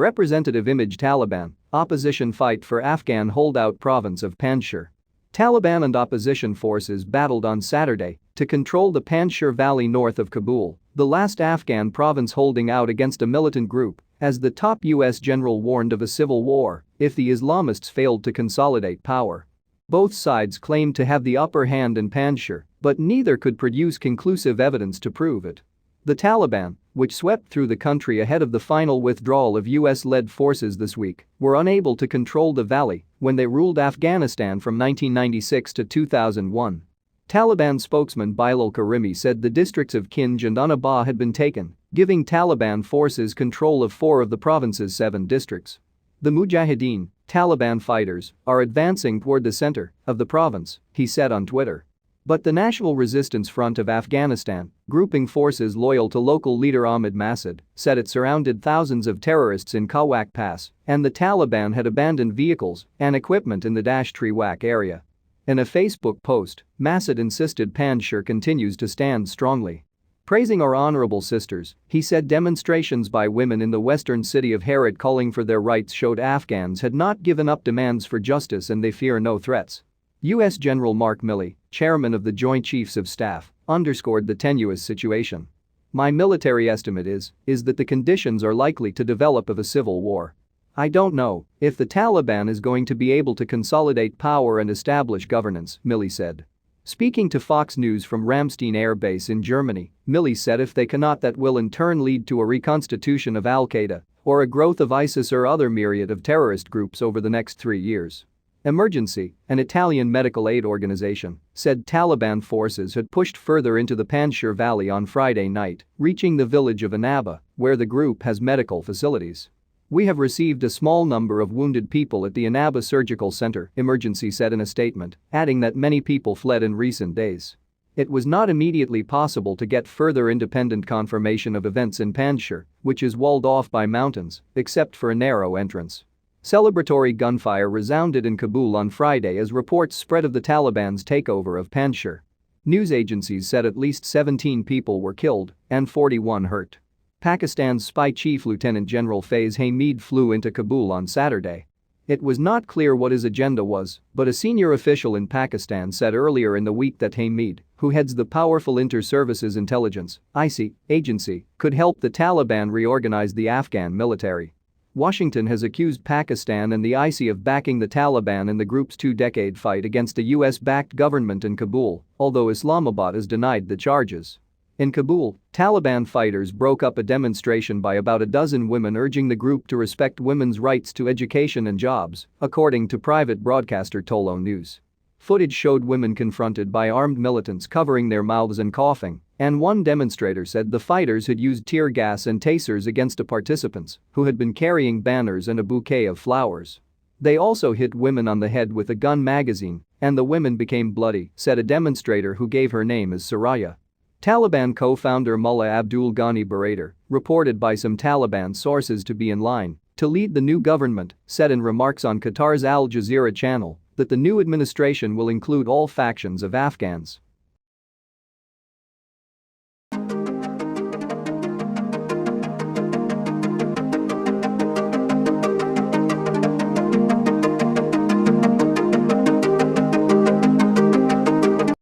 Representative Image Taliban, opposition fight for Afghan holdout province of Panjshir. Taliban and opposition forces battled on Saturday to control the Panjshir Valley north of Kabul, the last Afghan province holding out against a militant group, as the top U.S. general warned of a civil war if the Islamists failed to consolidate power. Both sides claimed to have the upper hand in Panjshir, but neither could produce conclusive evidence to prove it. The Taliban, which swept through the country ahead of the final withdrawal of US-led forces this week, were unable to control the valley when they ruled Afghanistan from 1996 to 2001. Taliban spokesman Bilal Karimi said the districts of Kinj and Unabah had been taken, giving Taliban forces control of 4 of the province's 7 districts. The Mujahideen, Taliban fighters, are advancing toward the center of the province, he said on Twitter. But the National Resistance Front of Afghanistan, grouping forces loyal to local leader Ahmad Massoud, said it surrounded thousands of terrorists in Kawak Pass and the Taliban had abandoned vehicles and equipment in the Dasht-e-Wak area. In a Facebook post, Massoud insisted Panjshir continues to stand strongly. Praising our honorable sisters, he said demonstrations by women in the western city of Herat calling for their rights showed Afghans had not given up demands for justice and they fear no threats. U.S. General Mark Milley, chairman of the Joint Chiefs of Staff, underscored the tenuous situation. My military estimate is that the conditions are likely to develop of a civil war. I don't know if the Taliban is going to be able to consolidate power and establish governance, Milley said. Speaking to Fox News from Ramstein Air Base in Germany, Milley said if they cannot, that will in turn lead to a reconstitution of Al-Qaeda or a growth of ISIS or other myriad of terrorist groups over the next 3 years. Emergency, an Italian medical aid organization, said Taliban forces had pushed further into the Panjshir Valley on Friday night, reaching the village of Anaba, where the group has medical facilities. We have received a small number of wounded people at the Anaba Surgical Center, Emergency said in a statement, adding that many people fled in recent days. It was not immediately possible to get further independent confirmation of events in Panjshir, which is walled off by mountains, except for a narrow entrance. Celebratory gunfire resounded in Kabul on Friday as reports spread of the Taliban's takeover of Panjshir. News agencies said at least 17 people were killed and 41 hurt. Pakistan's spy chief Lieutenant General Faiz Hamid flew into Kabul on Saturday. It was not clear what his agenda was, but a senior official in Pakistan said earlier in the week that Hamid, who heads the powerful Inter-Services Intelligence (IC) agency, could help the Taliban reorganize the Afghan military. Washington has accused Pakistan and the IC of backing the Taliban in the group's 2-decade fight against the US-backed government in Kabul, although Islamabad has denied the charges. In Kabul, Taliban fighters broke up a demonstration by about a dozen women urging the group to respect women's rights to education and jobs, according to private broadcaster Tolo News. Footage showed women confronted by armed militants covering their mouths and coughing, and one demonstrator said the fighters had used tear gas and tasers against the participants, who had been carrying banners and a bouquet of flowers. They also hit women on the head with a gun magazine, and the women became bloody, said a demonstrator who gave her name as Saraya. Taliban co-founder Mullah Abdul Ghani Baradar, reported by some Taliban sources to be in line to lead the new government, said in remarks on Qatar's Al Jazeera channel that the new administration will include all factions of Afghans.